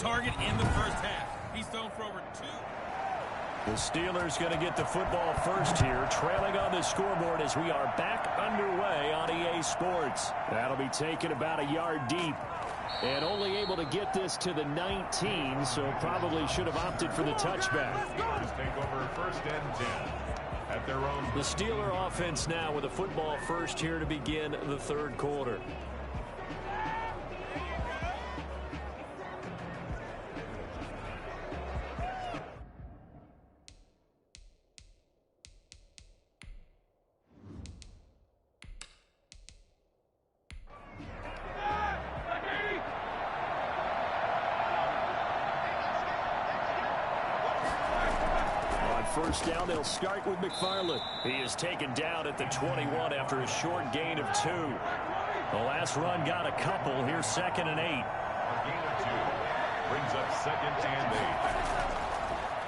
target in the first half. He's thrown for over 2. The Steelers going to get the football first here, trailing on the scoreboard as we are back underway on EA Sports. That'll be taken about a yard deep. And only able to get this to the 19, so probably should have opted for the touchback. Take over first and 10 at their own. The Steeler offense now with a football first here to begin the third quarter. First down, they'll start with McFarland. He is taken down at the 21 after a short gain of 2. The last run got a couple. Here's 2nd and 8. A gain of 2 brings up 2nd and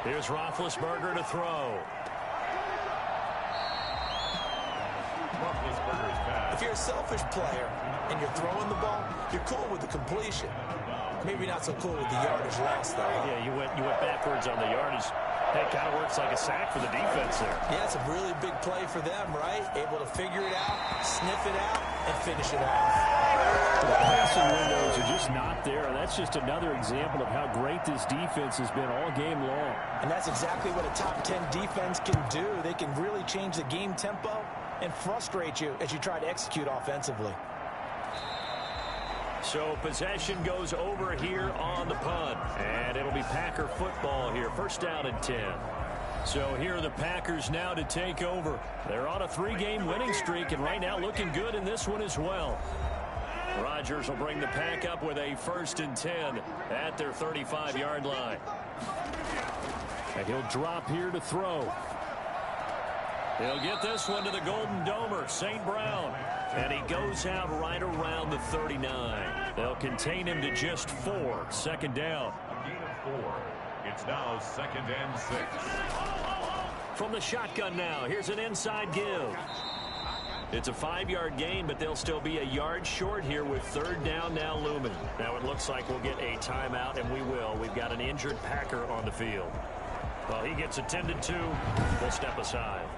8. Here's Roethlisberger to throw. Roethlisberger's pass. If you're a selfish player and you're throwing the ball, you're cool with the completion. Maybe not so cool with the yardage loss, though. Yeah, you went backwards on the yardage. That kind of works like a sack for the defense there. Yeah, it's a really big play for them, right? Able to figure it out, sniff it out, and finish it off. The passing windows are just not there. That's just another example of how great this defense has been all game long. And that's exactly what a top 10 defense can do. They can really change the game tempo and frustrate you as you try to execute offensively. So possession goes over here on the punt. And it'll be Packer football here. First down and 10. So here are the Packers now to take over. They're on a 3-game winning streak and right now looking good in this one as well. Rodgers will bring the Pack up with a 1st and 10 at their 35-yard line. And he'll drop here to throw. He'll get this one to the Golden Domer, St. Brown. And he goes out right around the 39. They'll contain him to just 4. 2nd down. A gain of 4. It's now 2nd and 6. From the shotgun now, here's an inside give. It's a 5-yard gain, but they'll still be a yard short here with 3rd down now looming. Now it looks like we'll get a timeout, and we will. We've got an injured Packer on the field. Well, he gets attended to. We'll step aside.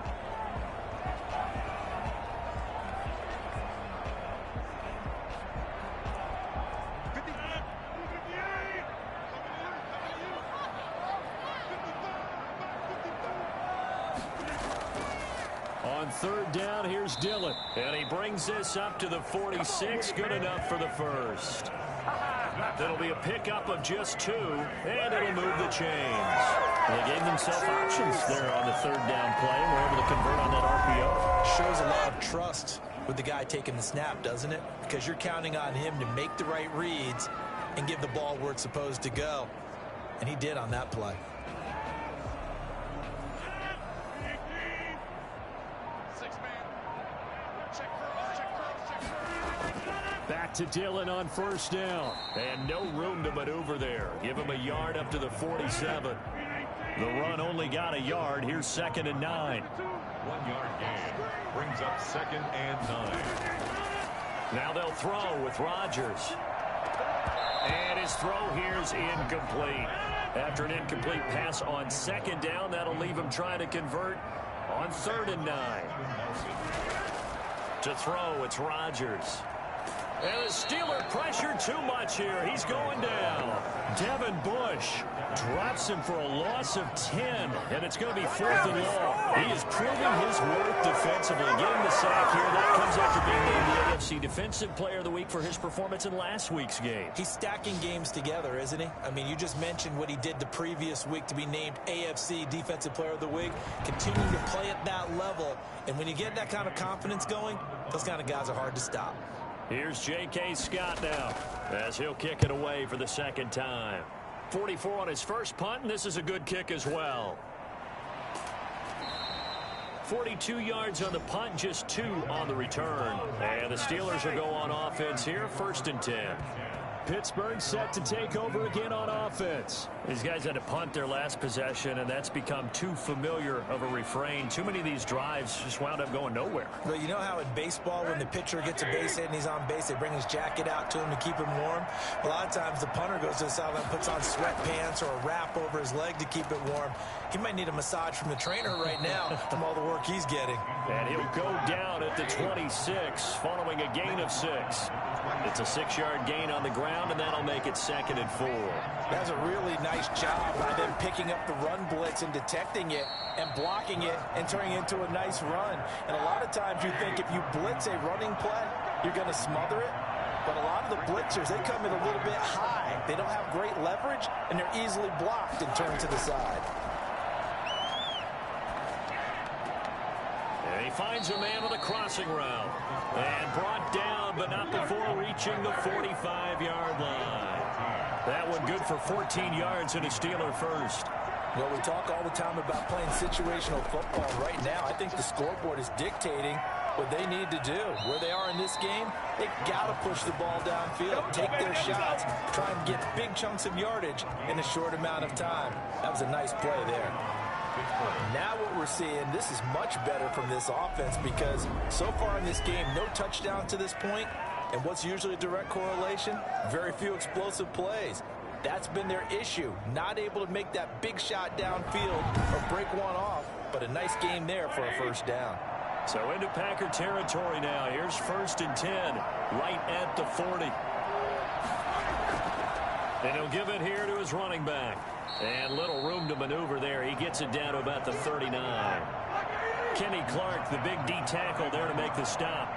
On 3rd down, here's Dillon. And he brings this up to the 46. Good enough for the 1st. That'll be a pickup of just 2, and it'll move the chains. They gave themselves options there on the 3rd down play, and were able to convert on that RPO. Shows a lot of trust with the guy taking the snap, doesn't it? Because you're counting on him to make the right reads and give the ball where it's supposed to go. And he did on that play. Back to Dillon on 1st down. And no room to maneuver there. Give him a yard up to the 47. The run only got a yard. Here's 2nd and 9. 1-yard gain brings up 2nd and 9. Now they'll throw with Rodgers. And his throw here's incomplete. After an incomplete pass on 2nd down, that'll leave him trying to convert on 3rd and 9. To throw, it's Rodgers. And the Steeler pressure too much here. He's going down. Devin Bush drops him for a loss of 10, and it's going to be 4th and long. He is proving his worth defensively, getting the sack here. That comes after being named the AFC Defensive Player of the Week for his performance in last week's game. He's stacking games together, isn't he? I mean, you just mentioned what he did the previous week to be named AFC Defensive Player of the Week. Continuing to play at that level, and when you get that kind of confidence going, those kind of guys are hard to stop. Here's J.K. Scott now as he'll kick it away for the 2nd time. 44 on his first punt, and this is a good kick as well. 42 yards on the punt, just 2 on the return. And the Steelers will go on offense here, 1st and 10. Pittsburgh set to take over again on offense. These guys had to punt their last possession, and that's become too familiar of a refrain. Too many of these drives just wound up going nowhere. Well, you know how in baseball when the pitcher gets a base hit and he's on base, they bring his jacket out to him to keep him warm? A lot of times the punter goes to the sideline, puts on sweatpants or a wrap over his leg to keep it warm. He might need a massage from the trainer right now from all the work he's getting. And he'll go down at the 26 following a gain of 6. It's a 6-yard gain on the ground, and that'll make it 2nd and 4. That's a really nice job by them picking up the run blitz and detecting it and blocking it and turning it into a nice run. And a lot of times you think if you blitz a running play, you're going to smother it. But a lot of the blitzers, they come in a little bit high. They don't have great leverage, and they're easily blocked and turned to the side. And he finds a man on the crossing route. And brought down, but not before reaching the 45-yard line. That one good for 14 yards and a Steeler first. Well, we talk all the time about playing situational football. Right now, I think the scoreboard is dictating what they need to do. Where they are in this game, they've got to push the ball downfield, take their shots, try and get big chunks of yardage in a short amount of time. That was a nice play there. Now what we're seeing, this is much better from this offense because so far in this game, no touchdown to this point. And what's usually a direct correlation? Very few explosive plays. That's been their issue. Not able to make that big shot downfield or break one off, but a nice game there for a first down. So into Packer territory now. Here's 1st and 10, right at the 40. And he'll give it here to his running back. And little room to maneuver there. He gets it down to about the 39. Kenny Clark, the big D tackle there to make the stop.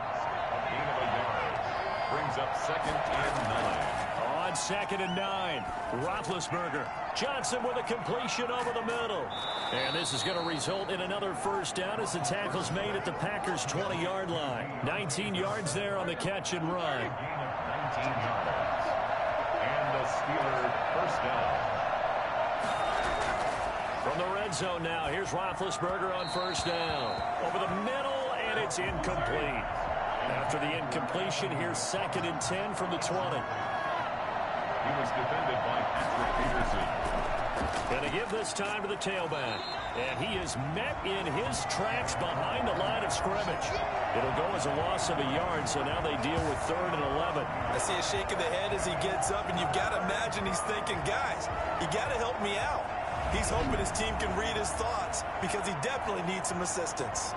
Brings up 2nd and 9. On 2nd and 9, Roethlisberger. Johnson with a completion over the middle. And this is going to result in another first down as the tackle's made at the Packers' 20-yard line. 19 yards there on the catch and run. 19 yards. And the Steelers first down. From the red zone now, here's Roethlisberger on first down. Over the middle, and it's incomplete. After the incompletion, here's 2nd and 10 from the 20. He was defended by Patrick Peterson. Going to give this time to the tailback. And he is met in his tracks behind the line of scrimmage. It'll go as a loss of a yard, so now they deal with 3rd and 11. I see a shake of the head as he gets up, and you've got to imagine he's thinking, guys, you got to help me out. He's hoping his team can read his thoughts because he definitely needs some assistance.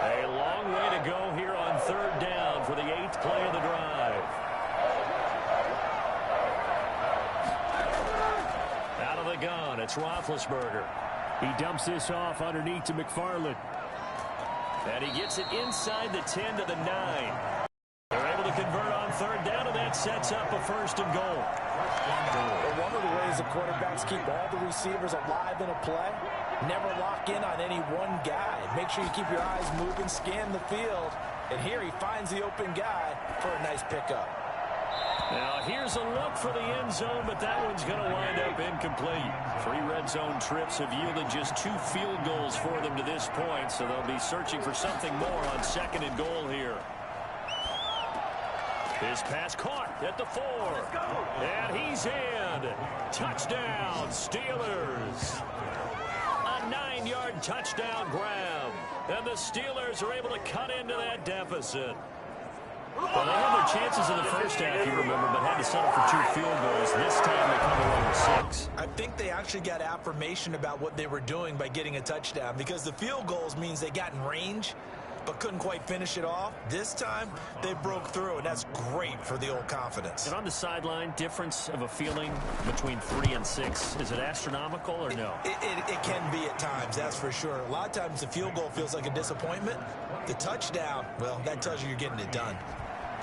A long way to go here on 3rd down for the 8th play of the drive. Out of the gun, it's Roethlisberger. He dumps this off underneath to McFarland. And he gets it inside the 10 to the 9. They're able to convert on 3rd down, and that sets up a 1st and goal. Well, one of the ways the quarterbacks keep all the receivers alive in a play, never lock in on any one guy. Make sure you keep your eyes moving, scan the field. And here he finds the open guy for a nice pickup. Now, here's a look for the end zone, but that one's going to wind up incomplete. 3 red zone trips have yielded just 2 field goals for them to this point, so they'll be searching for something more on 2nd and goal here. His pass caught at the 4. And he's in. Touchdown, Steelers. A 9-yard touchdown grab. And the Steelers are able to cut into that deficit. Well, they had their chances in the first half, you remember, but had to settle for 2 field goals. This time they come away with 6. I think they actually got affirmation about what they were doing by getting a touchdown because the field goals means they got in range but couldn't quite finish it off. This time, they broke through, and that's great for the old confidence. And on the sideline, difference of a feeling between 3 and 6, is it astronomical or no? It can be at times, that's for sure. A lot of times the field goal feels like a disappointment. The touchdown, well, that tells you you're getting it done.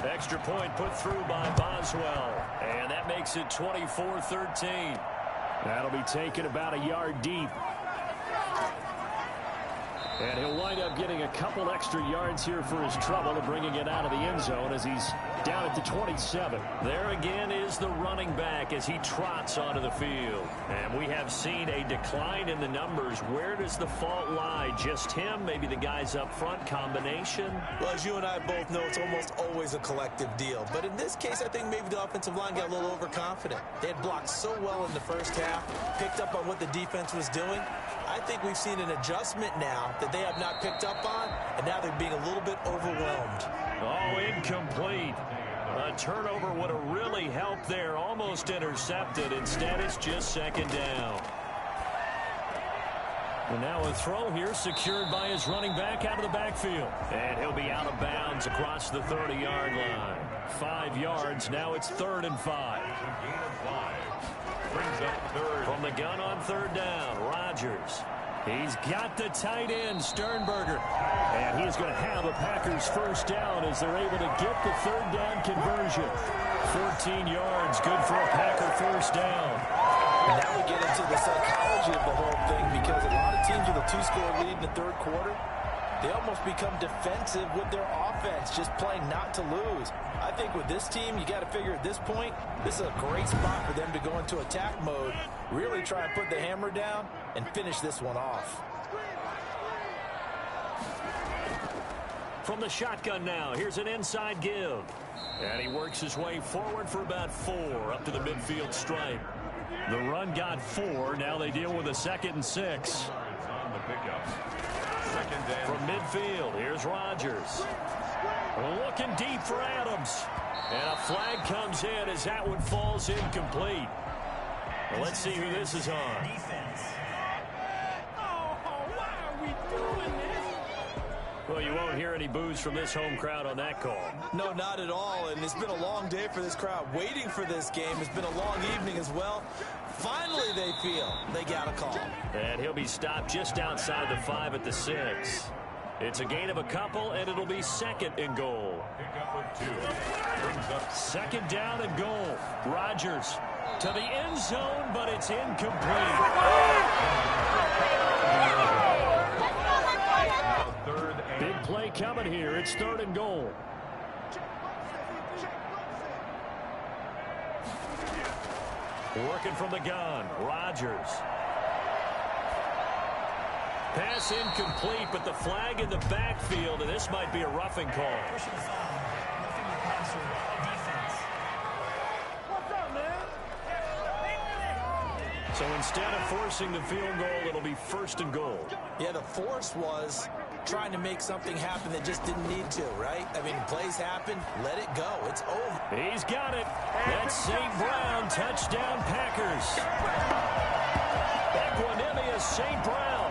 Extra point put through by Boswell, and that makes it 24-13. That'll be taken about a yard deep. And he'll wind up getting a couple extra yards here for his trouble and bringing it out of the end zone as he's down at the 27. There again is the running back as he trots onto the field. And we have seen a decline in the numbers. Where does the fault lie? Just him? Maybe the guys up front? Combination? Well, as you and I both know, it's almost always a collective deal. But in this case, I think maybe the offensive line got a little overconfident. They had blocked so well in the first half, picked up on what the defense was doing. I think we've seen an adjustment now that they have not picked up on, and now they're being a little bit overwhelmed. Oh, incomplete. A turnover would have really helped there. Almost intercepted. Instead, it's just second down. And now a throw here secured by his running back out of the backfield. And he'll be out of bounds across the 30-yard line. 5 yards. Now it's 3rd and 5. Brings up third. From the gun on 3rd down, Rodgers. He's got the tight end, Sternberger. And he's going to have a Packers first down as they're able to get the 3rd down conversion. 14 yards, good for a Packer first down. And now we get into the psychology of the whole thing, because a lot of teams with a 2-score lead in the 3rd quarter, they almost become defensive with their offense, just playing not to lose. I think with this team, you got to figure at this point, this is a great spot for them to go into attack mode, really try and put the hammer down and finish this one off. From the shotgun now, here's an inside give. And he works his way forward for about 4 up to the midfield stripe. The run got 4. Now they deal with a 2nd and 6. On the pickup. Second down. From midfield, here's Rodgers. Looking deep for Adams. And a flag comes in as that one falls incomplete. Well, let's see who this is on. Well, you won't hear any boos from this home crowd on that call. No, not at all. And it's been a long day for this crowd. Waiting for this game. It's been a long evening as well. Finally, they feel they got a call. And he'll be stopped just outside the 5 at the 6. It's a gain of a couple, and it'll be 2nd and goal. Pickup of 2. Brings up 2nd down and goal. Rodgers to the end zone, but it's incomplete. Big play coming here. It's 3rd and goal. Working from the gun. Rodgers. Pass incomplete, but the flag in the backfield, and this might be a roughing call. So instead of forcing the field goal, it'll be 1st and goal. Yeah, the force was trying to make something happen that just didn't need to, right? I mean, plays happen, let it go. It's over. He's got it. That's St. Brown. Touchdown, Packers. Equanimous St. Brown.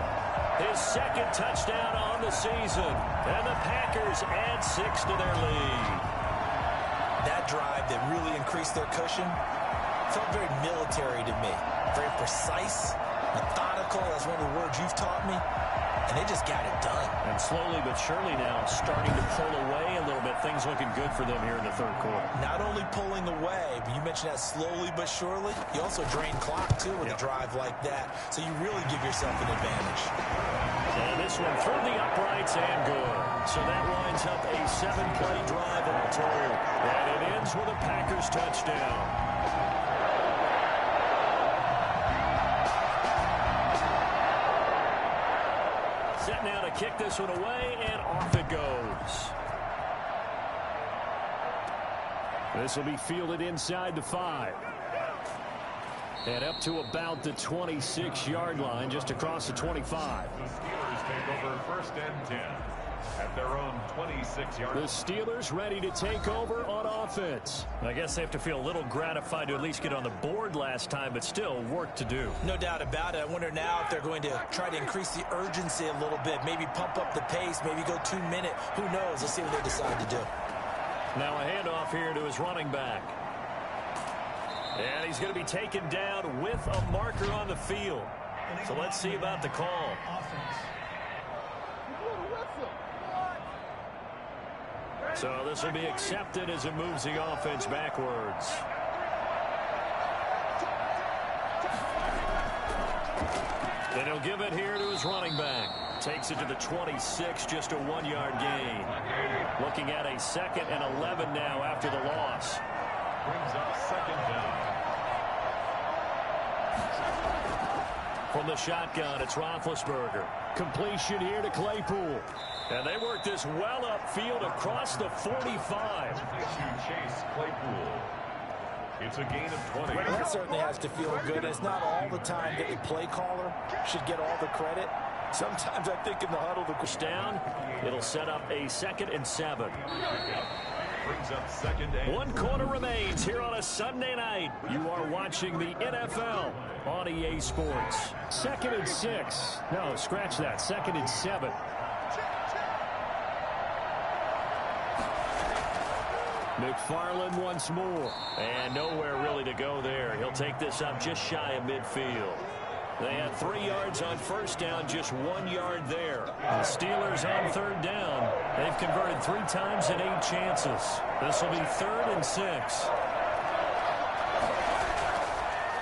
His 2nd touchdown on the season. And the Packers add 6 to their lead. That drive that really increased their cushion felt very military to me. Very precise, methodical. That's one of the words you've taught me. And they just got it done. And slowly but surely now starting to pull away a little bit. Things looking good for them here in the 3rd quarter. Not only pulling away, but you mentioned that slowly but surely. You also drain clock, too, with a drive like that. So you really give yourself an advantage. And this one through the uprights and good. So that winds up a 7-play drive all told. And it ends with a Packers touchdown. Set now to kick this one away, and off it goes. This will be fielded inside the 5. And up to about the 26-yard line, just across the 25. the Steelers take over 1st and 10 at their own 26-yard. The Steelers ready to take over on offense. I guess they have to feel a little gratified to at least get on the board last time, but still work to do. No doubt about it. I wonder now if they're going to try to increase the urgency a little bit, maybe pump up the pace, maybe go 2-minute. Who knows? Let's see what they decide to do. Now a handoff here to his running back. And he's going to be taken down with a marker on the field. So let's see about the call. So this will be accepted as it moves the offense backwards. And he'll give it here to his running back. Takes it to the 26, just a 1-yard gain. Looking at a 2nd and 11 now after the loss. Brings up 2nd down. From the shotgun, it's Roethlisberger. Completion here to Claypool. And they work this well upfield across the 45. To Chase Claypool. It's a gain of 20. It certainly has to feel good. It's not all the time that the play caller should get all the credit. Sometimes I think in the huddle, the down, it'll set up a 2nd and 7. Brings up 2nd and 1 quarter remains here on a Sunday night. You are watching the NFL on EA Sports. 2nd and 6. No, scratch that. 2nd and 7. McFarland once more. And nowhere really to go there. He'll take this up just shy of midfield. They had 3 yards on first down, just 1 yard there. The Steelers on 3rd down. They've converted 3 times in 8 chances. This will be 3rd and 6.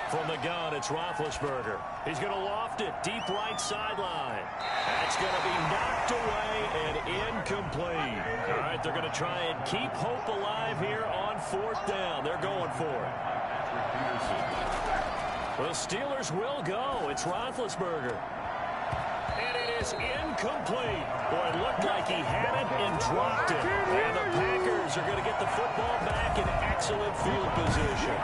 From the gun, it's Roethlisberger. He's going to loft it deep right sideline. That's going to be knocked away and incomplete. All right, they're going to try and keep hope alive here on 4th down. They're going for it. The Steelers will go. It's Roethlisberger. And it is incomplete. Boy, it looked like he had it and dropped it. And the Packers are going to get the football back in excellent field position.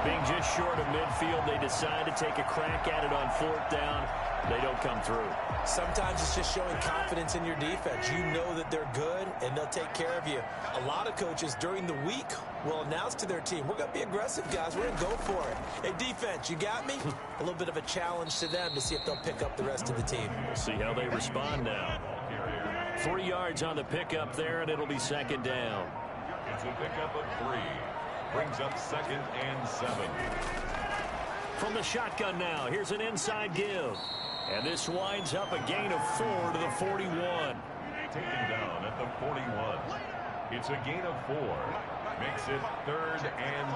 Being just short of midfield, they decide to take a crack at it on 4th down. They don't come through. Sometimes it's just showing confidence in your defense. You know that they're good, and they'll take care of you. A lot of coaches during the week will announce to their team, we're going to be aggressive, guys. We're going to go for it. Hey, defense, you got me? A little bit of a challenge to them to see if they'll pick up the rest of the team. We'll see how they respond now. 3 yards on the pickup there, and it'll be 2nd down. It's a pickup of 3. Brings up 2nd and 7. From the shotgun now, here's an inside give. And this winds up a gain of 4 to the 41. Taken down at the 41. It's a gain of 4. Makes it 3rd and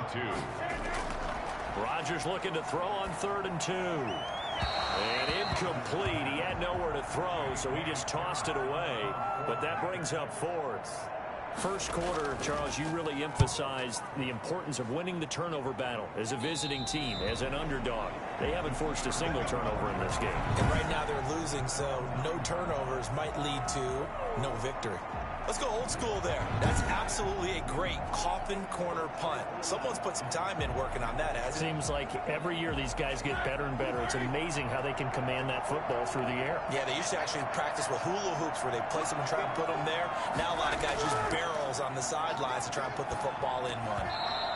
2. Rodgers looking to throw on 3rd and 2. And incomplete. He had nowhere to throw, so he just tossed it away. But that brings up 4th. First quarter, Charles, you really emphasized the importance of winning the turnover battle as a visiting team, as an underdog. They haven't forced a single turnover in this game. And right now they're losing, so no turnovers might lead to no victory. Let's go old school there. That's absolutely a great coffin corner punt. Someone's put some time in working on that, hasn't it? Seems like every year these guys get better and better. It's amazing how they can command that football through the air. Yeah, they used to actually practice with hula hoops where they place them and try and put them there. Now a lot of guys use barrels on the sidelines to try and put the football in one.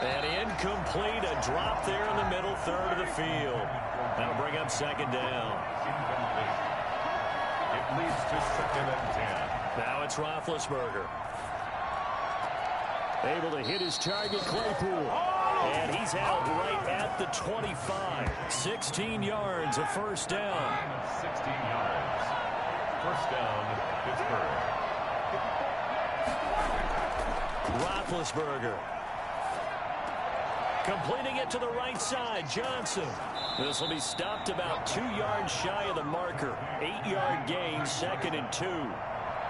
And incomplete, a drop there in the middle third of the field. That'll bring up 2nd down. Incomplete. It leads to 2nd and 10. Now it's Roethlisberger. Able to hit his target, Claypool. And he's out right at the 25. 16 yards, a 1st down. 16 yards. 1st down, Pittsburgh. Roethlisberger. Completing it to the right side, Johnson. This will be stopped about 2 yards shy of the marker. 8-yard gain, 2nd and 2.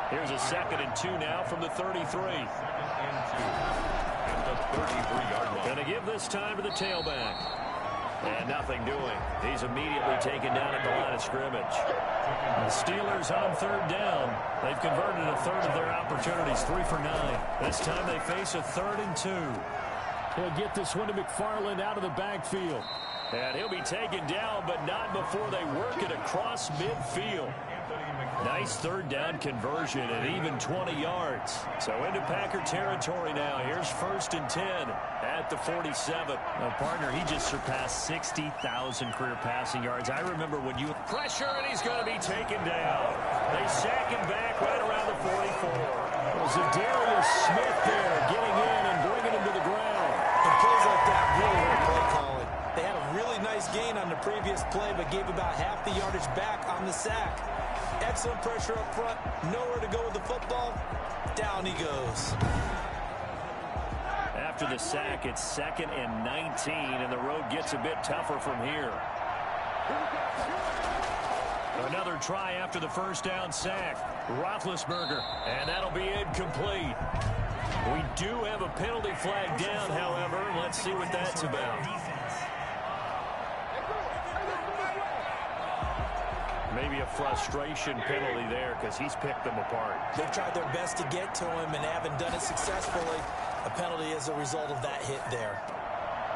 Here's a 2nd and 2 now from the 33. 2nd and 2 at the 33-yard line. Going to give this time to the tailback. And nothing doing. He's immediately taken down at the line of scrimmage. The Steelers on 3rd down. They've converted a third of their opportunities, 3 for 9. This time they face a 3rd and 2. He'll get this one to McFarland out of the backfield. And he'll be taken down, but not before they work it across midfield. Nice 3rd down conversion at even 20 yards. So into Packer territory now. Here's 1st and 10 at the 47. Now, partner, he just surpassed 60,000 career passing yards. I remember when you pressure, and he's going to be taken down. They sack him back right around the 44. It was Darius Smith there getting in and bringing him to the ground. And plays like that really hurt play calling. They had a really nice gain on the previous play, but gave about half the yardage back on the sack. Excellent pressure up front. Nowhere to go with the football. Down he goes. After the sack, it's 2nd and 19, and the road gets a bit tougher from here. Another try after the first down sack. Roethlisberger, and that'll be incomplete. We do have a penalty flag down, however. Let's see what that's about. Maybe a frustration penalty there because he's picked them apart. They've tried their best to get to him and haven't done it successfully. A penalty as a result of that hit there.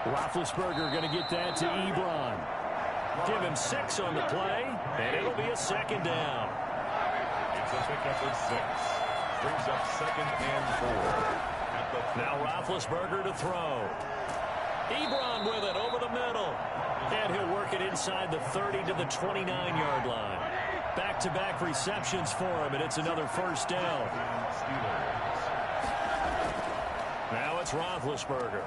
Roethlisberger going to get that to Ebron. Give him 6 on the play, and it'll be a second down. It's a pickup of 6. Brings up 2nd and 4. Now Roethlisberger to throw. Ebron with it over the middle. And he'll work it inside the 30 to the 29-yard line. Back-to-back receptions for him, and it's another first down. Now it's Roethlisberger.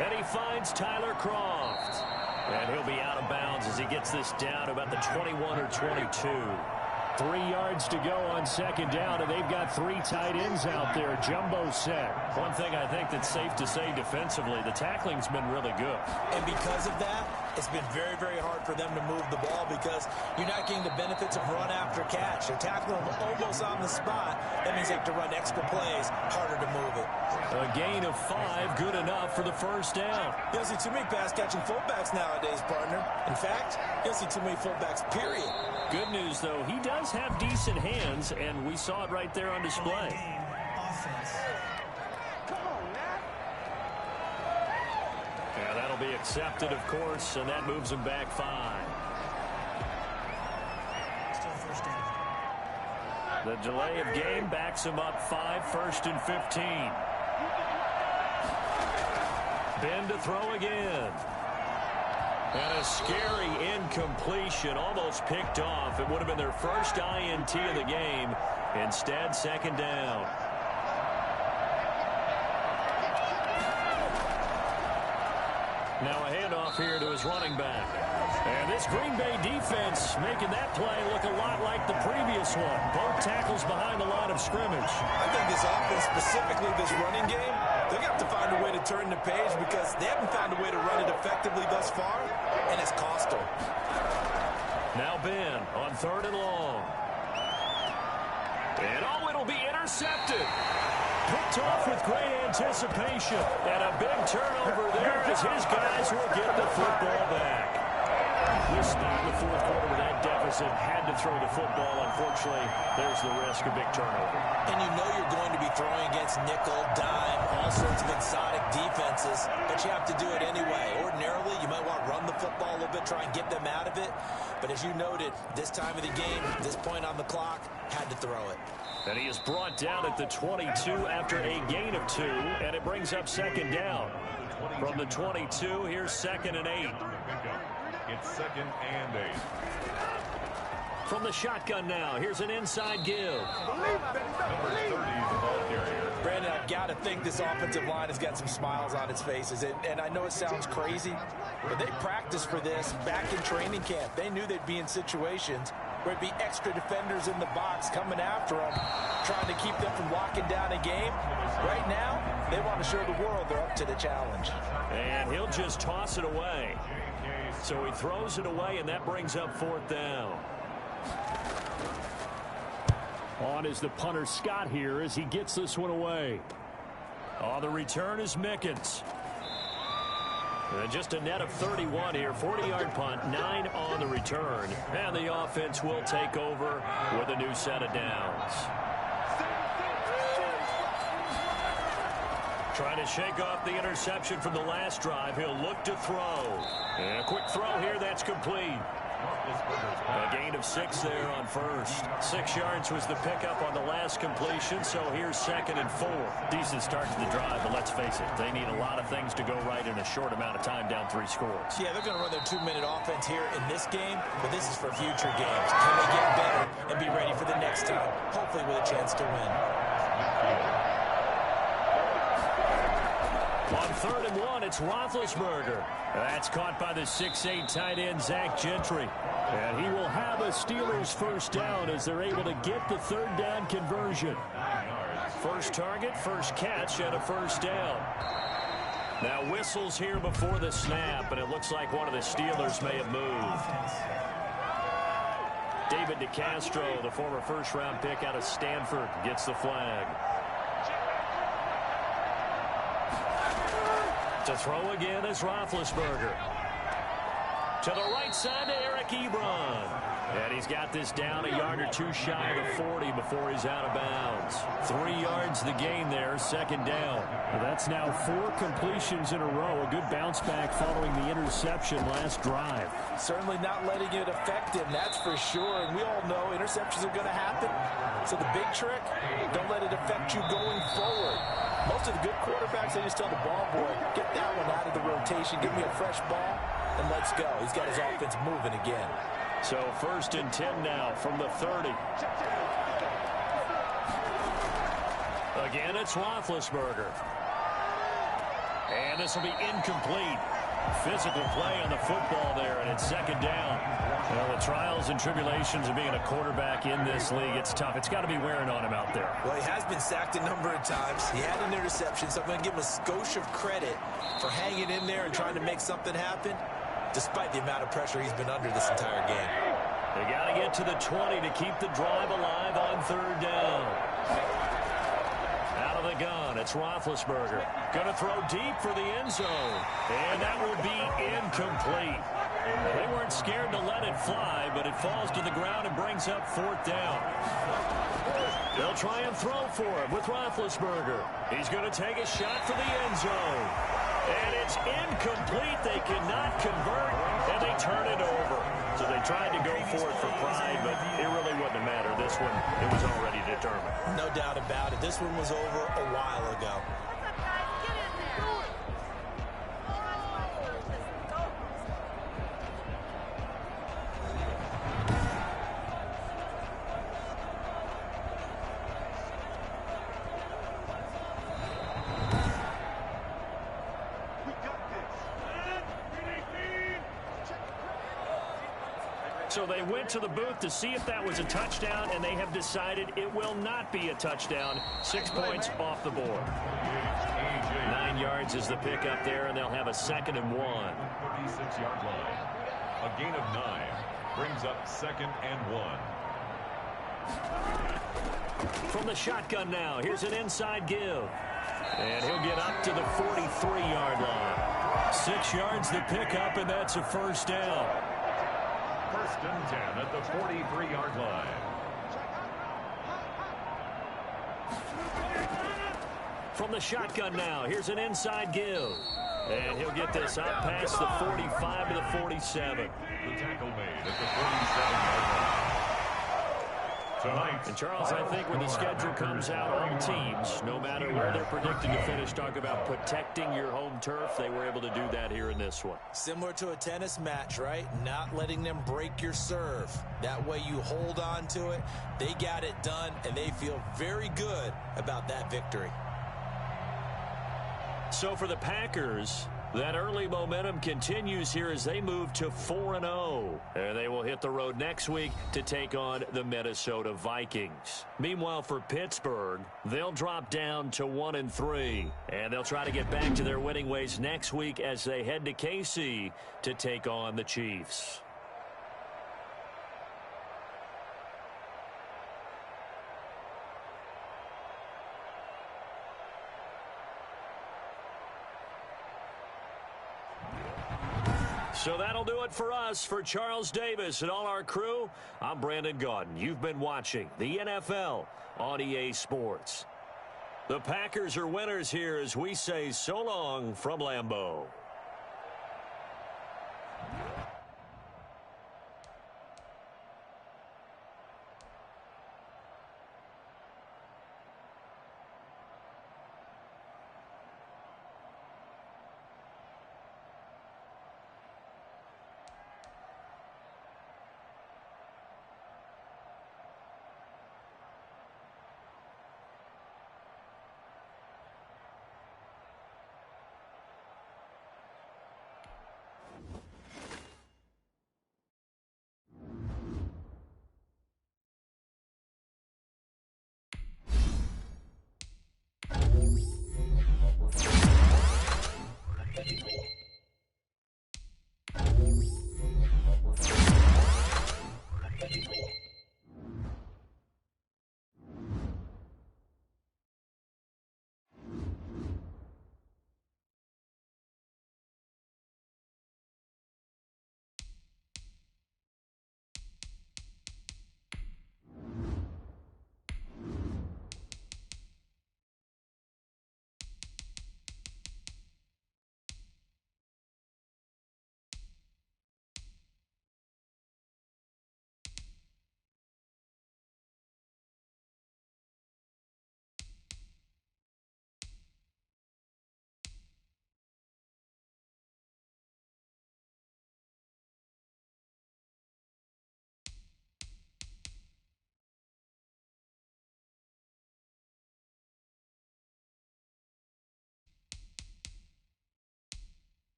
And he finds Tyler Kroft. And he'll be out of bounds as he gets this down about the 21 or 22. 3 yards to go on second down, and they've got 3 tight ends out there. Jumbo set. One thing I think that's safe to say defensively, the tackling's been really good. And because of that, it's been very, very hard for them to move the ball because you're not getting the benefits of run after catch. They're tackling them almost on the spot. That means they have to run extra plays, harder to move it. A gain of 5, good enough for the first down. You don't see too many pass-catching fullbacks nowadays, partner. In fact, you don't see too many fullbacks, period. Good news, though, he does have decent hands, and we saw it right there on display. Yeah, that'll be accepted, of course, and that moves him back 5. The delay of game backs him up 5, 1st and 15. Ben to throw again. And a scary incompletion, almost picked off. It would have been their first INT of the game. Instead, second down. Now a handoff here to his running back. And this Green Bay defense making that play look a lot like the previous one. Both tackles behind the line of scrimmage. I think this offense, specifically this running game, they're going to have to find a way to turn the page because they haven't found a way to run it effectively thus far, and it's cost them. Now Ben on 3rd and long. And it'll be intercepted. Picked off with great anticipation. And a big turnover there as his guys will get the football back. This spot in the 4th quarter with that deficit had to throw the football. Unfortunately, there's the risk of big turnover. And you know you're going to be throwing against nickel, dime, all sorts of exotic defenses, but you have to do it anyway. Ordinarily, you might want to run the football a little bit, try and get them out of it. But as you noted, this time of the game, this point on the clock, had to throw it. And he is brought down at the 22 after a gain of 2, and it brings up second down. From the 22, here's 2nd and 8. It's 2nd and 8. From the shotgun now, here's an inside give. Number 30 is the ball carrier. Brandon, I've got to think this offensive line has got some smiles on its faces. And I know it sounds crazy, but they practiced for this back in training camp. They knew they'd be in situations where it'd be extra defenders in the box coming after them, trying to keep them from locking down a game. Right now, they want to show the world they're up to the challenge. And he'll just toss it away. So he throws it away, and that brings up 4th down. On is the punter Scott here as he gets this one away. On the return is Mickens. And just a net of 31 here. 40-yard punt, 9 on the return. And the offense will take over with a new set of downs. Trying to shake off the interception from the last drive. He'll look to throw. And a quick throw here. That's complete. A gain of 6 there on first. 6 yards was the pickup on the last completion, so here's 2nd and 4. Decent start to the drive, but let's face it, they need a lot of things to go right in a short amount of time down 3 scores. Yeah, they're going to run their 2-minute offense here in this game, but this is for future games. Can they get better and be ready for the next time, hopefully with a chance to win? On 3rd and 1, it's Roethlisberger. That's caught by the 6'8" tight end, Zach Gentry. And he will have a Steelers first down as they're able to get the 3rd down conversion. First target, first catch, and a first down. Now whistles here before the snap, and it looks like one of the Steelers may have moved. David DeCastro, the former first-round pick out of Stanford, gets the flag. To throw again is Roethlisberger. To the right side to Eric Ebron. And he's got this down a yard or two shy of the 40 before he's out of bounds. 3 yards the gain there, second down. Well, that's now 4 completions in a row. A good bounce back following the interception last drive. Certainly not letting it affect him, that's for sure. And we all know interceptions are going to happen. So the big trick, don't let it affect you going forward. Most of the good quarterbacks, they just tell the ball boy, get that one out of the rotation, give me a fresh ball, and let's go. He's got his offense moving again. So 1st and 10 now from the 30. Again, it's Roethlisberger. And this will be incomplete. Physical play on the football there, and it's second down. Well, the trials and tribulations of being a quarterback in this league, it's tough. It's got to be wearing on him out there. Well, he has been sacked a number of times. He had an interception, so I'm going to give him a skosh of credit for hanging in there and trying to make something happen, despite the amount of pressure he's been under this entire game. They got to get to the 20 to keep the drive alive on 3rd down. Out of the gun, it's Roethlisberger. Going to throw deep for the end zone. And that will be incomplete. They weren't scared to let it fly, but it falls to the ground and brings up 4th down. They'll try and throw for him with Roethlisberger. He's going to take a shot for the end zone. And it's incomplete. They cannot convert, and they turn it over. So they tried to go for it for pride, but it really wouldn't have mattered. This one, it was already determined. No doubt about it. This one was over a while ago. So they went to the booth to see if that was a touchdown, and they have decided it will not be a touchdown. 6 points off the board. 9 yards is the pickup there, and they'll have a 2nd and 1. 56-yard line. A gain of 9 brings up 2nd and 1. From the shotgun now, here's an inside give. And he'll get up to the 43-yard line. 6 yards the pickup, and that's a 1st down. 1st and 10 at the 43-yard line. From the shotgun now, here's an inside give. And he'll get this up past the 45 to the 47. The tackle made at the 47-yard line. Tonight, and Charles, I think when the schedule comes out, all teams, no matter where they're predicted to finish, talk about protecting your home turf. They were able to do that here in this one. Similar to a tennis match, right? Not letting them break your serve. That way you hold on to it. They got it done, and they feel very good about that victory. So for the Packers, that early momentum continues here as they move to 4-0. And they will hit the road next week to take on the Minnesota Vikings. Meanwhile, for Pittsburgh, they'll drop down to 1-3. And they'll try to get back to their winning ways next week as they head to KC to take on the Chiefs. So that'll do it for us. For Charles Davis and all our crew, I'm Brandon Gaudin. You've been watching the NFL on EA Sports. The Packers are winners here as we say so long from Lambeau.